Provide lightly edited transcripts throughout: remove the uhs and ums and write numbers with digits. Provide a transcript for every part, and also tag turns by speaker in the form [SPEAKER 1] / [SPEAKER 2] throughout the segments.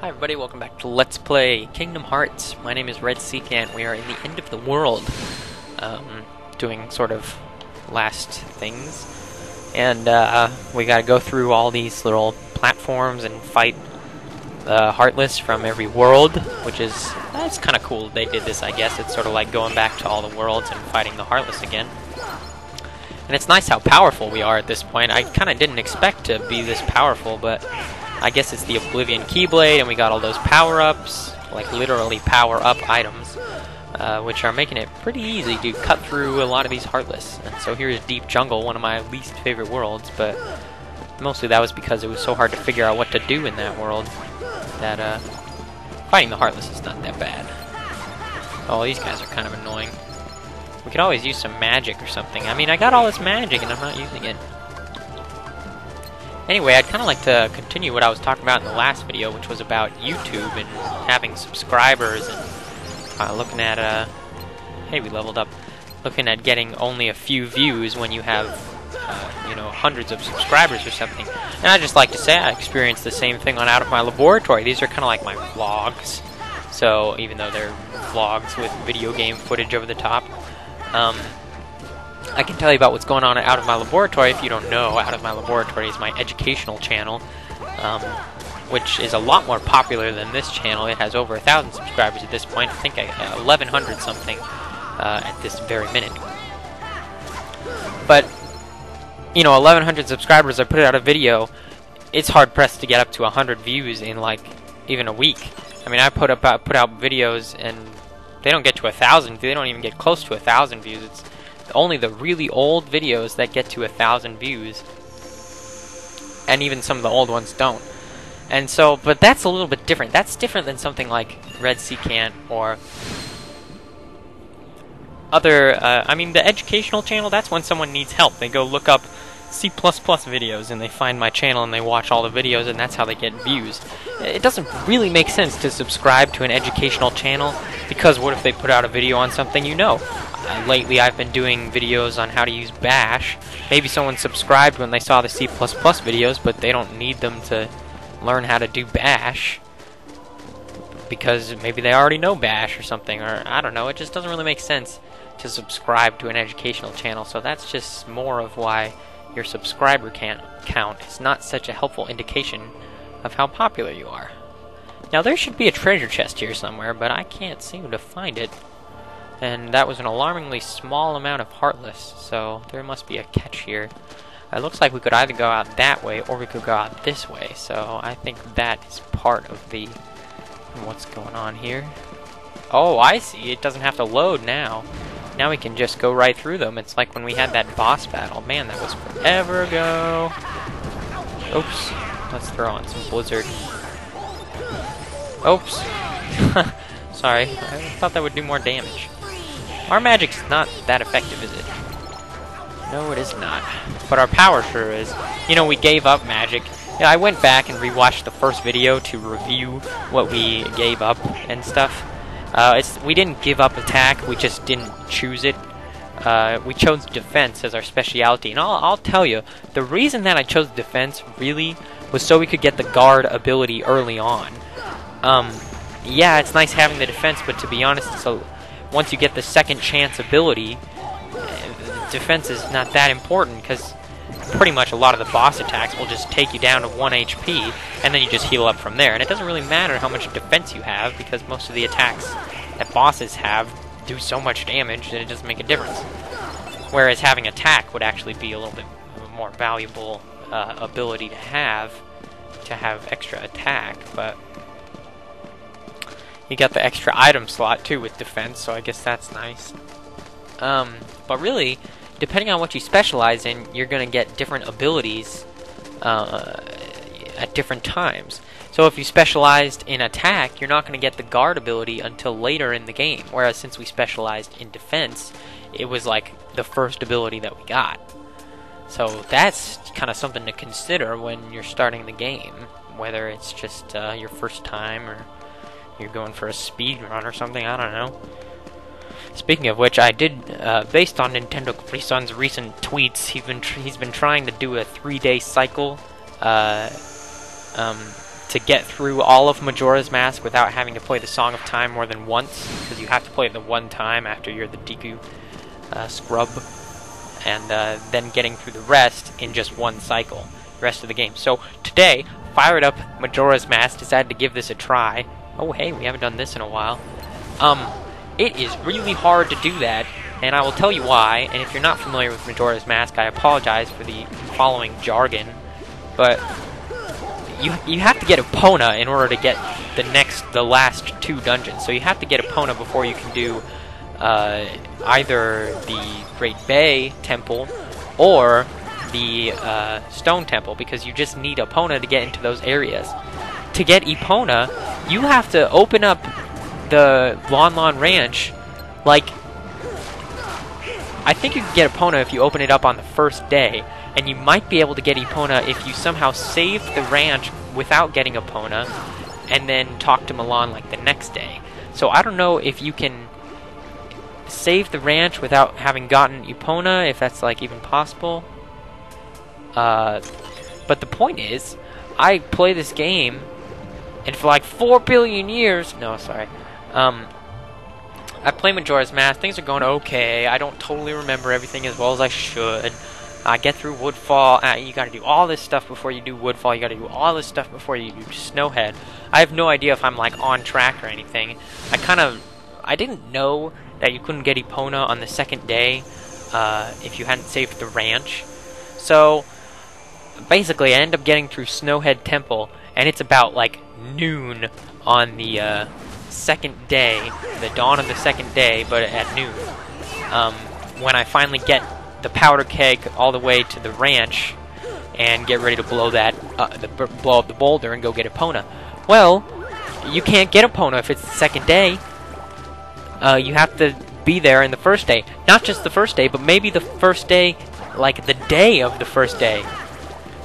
[SPEAKER 1] Hi everybody, welcome back to Let's Play Kingdom Hearts. My name is RedSecant. We are in the end of the world, doing sort of last things. And we gotta go through all these little platforms and fight Heartless from every world, which is, that's kind of cool they did this, I guess. It's sort of like going back to all the worlds and fighting the Heartless again. And it's nice how powerful we are at this point. I kind of didn't expect to be this powerful, but I guess it's the Oblivion Keyblade, and we got all those power-ups, like literally power-up items, which are making it pretty easy to cut through a lot of these Heartless. And so here's Deep Jungle, one of my least favorite worlds, but mostly that was because it was so hard to figure out what to do in that world that fighting the Heartless is not that bad. Oh, these guys are kind of annoying. We could always use some magic or something. I mean, I got all this magic and I'm not using it. Anyway, I'd kind of like to continue what I was talking about in the last video, which was about YouTube and having subscribers and looking at, hey, we leveled up. Looking at getting only a few views when you have, you know, hundreds of subscribers or something. And I'd just like to say I experienced the same thing on Out of My Laboratory. These are kind of like my vlogs. So, even though they're vlogs with video game footage over the top, I can tell you about what's going on Out of My Laboratory. If you don't know, Out of My Laboratory is my educational channel, which is a lot more popular than this channel. It has over 1,000 subscribers at this point. I think 1,100 something at this very minute. But, you know, 1,100 subscribers, I put out a video, it's hard-pressed to get up to 100 views in, like, even a week. I mean, I put out videos, and they don't get to 1,000. They don't even get close to 1,000 views. It's only the really old videos that get to 1,000 views, and even some of the old ones don't. And so, but that's a little bit different. That's different than something like RedSecant or other, I mean, the educational channel, that's when someone needs help. They go look up C++ videos, and they find my channel, and they watch all the videos, and that's how they get views. It doesn't really make sense to subscribe to an educational channel, because what if they put out a video on something you know? Lately I've been doing videos on how to use Bash. Maybe someone subscribed when they saw the C++ videos, but they don't need them to learn how to do Bash, because maybe they already know Bash or something, or I don't know. It just doesn't really make sense to subscribe to an educational channel, so that's just more of why your subscriber count is not such a helpful indication of how popular you are. Now, there should be a treasure chest here somewhere, but I can't seem to find it. And that was an alarmingly small amount of Heartless, so there must be a catch here. It looks like we could either go out that way, or we could go out this way, so I think that is part of the what's going on here. Oh, I see. It doesn't have to load now. Now we can just go right through them. It's like when we had that boss battle. Man, that was forever ago. Oops. Let's throw on some Blizzard. Oops. Sorry. I thought that would do more damage. Our magic's not that effective, is it? No, it is not. But our power sure is. You know, we gave up magic. Yeah, I went back and rewatched the first video to review what we gave up and stuff. We didn't give up attack, we just didn't choose it. We chose defense as our specialty, and I'll tell you, the reason that I chose defense really was so we could get the guard ability early on. Yeah, it's nice having the defense, but to be honest, so once you get the second chance ability, defense is not that important, because pretty much a lot of the boss attacks will just take you down to 1 HP, and then you just heal up from there. And it doesn't really matter how much defense you have, because most of the attacks that bosses have do so much damage that it doesn't make a difference. Whereas having attack would actually be a little bit more valuable ability to have extra attack, but you got the extra item slot too with defense, so I guess that's nice. But really, depending on what you specialize in, you're going to get different abilities at different times. So if you specialized in attack, you're not going to get the guard ability until later in the game. Whereas since we specialized in defense, it was like the first ability that we got. So that's kind of something to consider when you're starting the game. Whether it's just your first time, or you're going for a speed run or something, I don't know. Speaking of which, I did, based on Nintendo Capri Sun's recent tweets, he's been trying to do a 3-day cycle to get through all of Majora's Mask without having to play the Song of Time more than once, because you have to play it the one time after you're the Deku scrub, and then getting through the rest in just one cycle, the rest of the game. So today, fired up Majora's Mask, decided to give this a try. Oh hey, we haven't done this in a while. It is really hard to do that, and I will tell you why. And if you're not familiar with Majora's Mask, I apologize for the following jargon, but you have to get Epona in order to get the last two dungeons. So you have to get Epona before you can do either the Great Bay Temple or the Stone Temple, because you just need Epona to get into those areas. To get Epona, you have to open up the Lon Lon Ranch. Like, I think you can get Epona if you open it up on the first day, and you might be able to get Epona if you somehow save the ranch without getting Epona, and then talk to Milan like the next day. So I don't know if you can save the ranch without having gotten Epona, if that's like even possible. But the point is, I play this game, and for like 4 billion years, no, sorry, I play Majora's Mask, things are going okay, I don't totally remember everything as well as I should. I get through Woodfall, you gotta do all this stuff before you do Woodfall, you gotta do all this stuff before you do Snowhead. I have no idea if I'm like on track or anything. I didn't know that you couldn't get Epona on the second day if you hadn't saved the ranch. So basically I end up getting through Snowhead Temple, and it's about like noon on the second day, the dawn of the second day, but at noon, when I finally get the powder keg all the way to the ranch and get ready to blow blow up the boulder and go get Epona. Well, you can't get Epona if it's the second day. You have to be there in the first day. Not just the first day, but maybe the first day, like the day of the first day.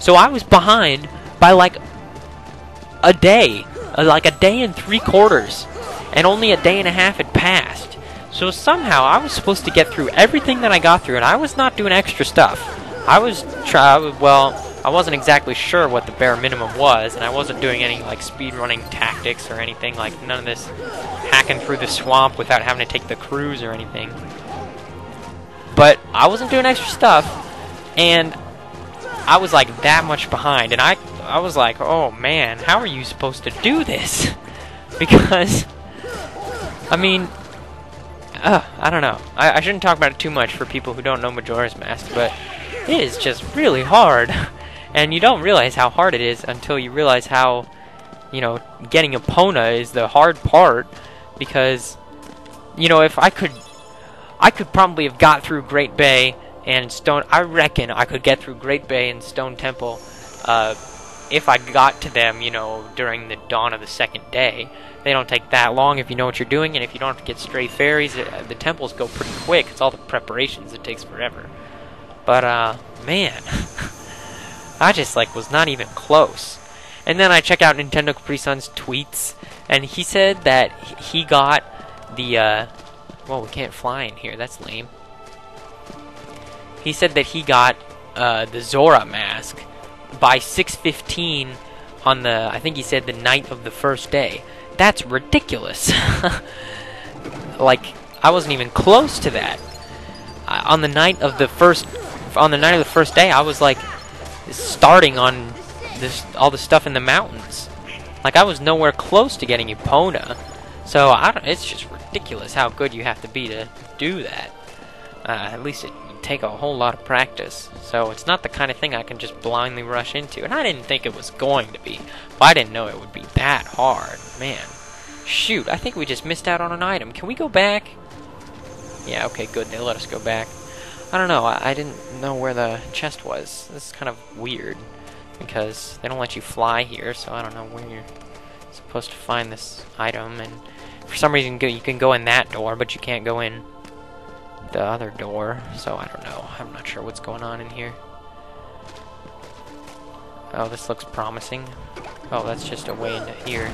[SPEAKER 1] So I was behind by like a day, like a day and 3/4, and only a day and a half had passed. So somehow I was supposed to get through everything that I got through, and I was not doing extra stuff. I wasn't exactly sure what the bare minimum was, and I wasn't doing any like speedrunning tactics or anything, like none of this hacking through the swamp without having to take the cruise or anything. But I wasn't doing extra stuff, and I was like that much behind, and I was like, oh man, how are you supposed to do this? Because, I mean, I don't know. I shouldn't talk about it too much for people who don't know Majora's Mask, but it is just really hard. And you don't realize how hard it is until you realize how, you know, getting Epona is the hard part. Because, you know, if I could probably have got through Great Bay and Stone. I reckon I could get through Great Bay and Stone Temple if I got to them, you know, during the dawn of the second day. They don't take that long if you know what you're doing, and if you don't have to get stray fairies, the temples go pretty quick. It's all the preparations, it takes forever. But, man, I just, like, was not even close. And then I check out Nintendo Capri Sun's tweets, and he said that he got the, well, we can't fly in here, that's lame. He said that he got, the Zora mask by 6:15 on the, I think he said the night of the first day. That's ridiculous. Like, I wasn't even close to that. On the night of the first day, I was like starting on all the stuff in the mountains. Like, I was nowhere close to getting Epona. So it's just ridiculous how good you have to be to do that. At least it would take a whole lot of practice. So it's not the kind of thing I can just blindly rush into. And I didn't think it was going to be. But I didn't know it would be that hard. Man. Shoot, I think we just missed out on an item. Can we go back? Yeah, okay, good. They let us go back. I don't know. I didn't know where the chest was. This is kind of weird. Because they don't let you fly here. So I don't know where you're supposed to find this item. And for some reason you can go in that door, but you can't go in the other door. So I don't know. I'm not sure what's going on in here. Oh, this looks promising. Oh, that's just a way into here.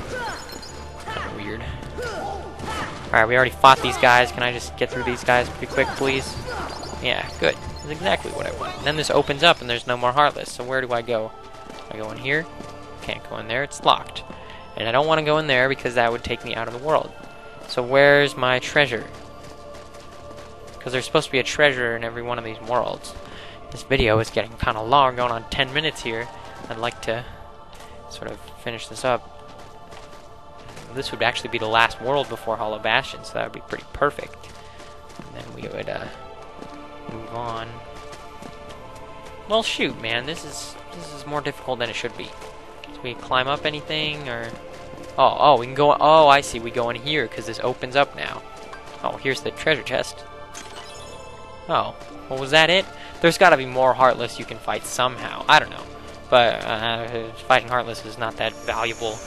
[SPEAKER 1] Kind of weird. Alright, we already fought these guys. Can I just get through these guys pretty quick, please? Yeah, good. That's exactly what I want. And then this opens up and there's no more Heartless. So where do I go? I go in here? can't go in there. It's locked. And I don't want to go in there because that would take me out of the world. So where's my treasure? Because there's supposed to be a treasure in every one of these worlds. This video is getting kind of long, going on 10 minutes here. I'd like to sort of finish this up. This would actually be the last world before Hollow Bastion, so that would be pretty perfect. And then we would move on. Well, shoot, man, this is more difficult than it should be. So we climb up anything, or oh, we can go. Oh, I see. We go in here because this opens up now. Oh, here's the treasure chest. Oh, well, was that it? There's got to be more Heartless you can fight somehow. I don't know, but fighting Heartless is not that valuable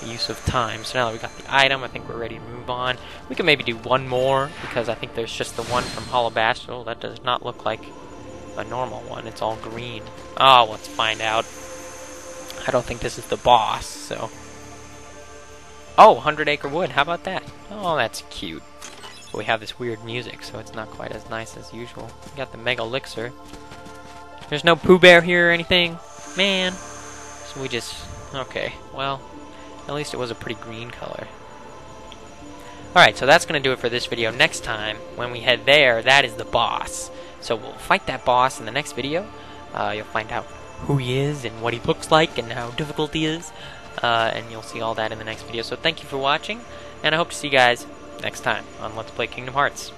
[SPEAKER 1] use of time. So now that we got the item, I think we're ready to move on. We can maybe do one more because I think there's just the one from Hollow Bastion. Oh, that does not look like a normal one. It's all green. Oh, let's find out. I don't think this is the boss, so. Oh, 100 Acre Wood. How about that? Oh, that's cute. But we have this weird music, so it's not quite as nice as usual. We got the Mega Elixir. There's no Pooh Bear here or anything. Man. So we just. Okay, well. At least it was a pretty green color. Alright, so that's going to do it for this video. Next time, when we head there, that is the boss. So we'll fight that boss in the next video. You'll find out who he is and what he looks like and how difficult he is. And you'll see all that in the next video. So thank you for watching, and I hope to see you guys next time on Let's Play Kingdom Hearts.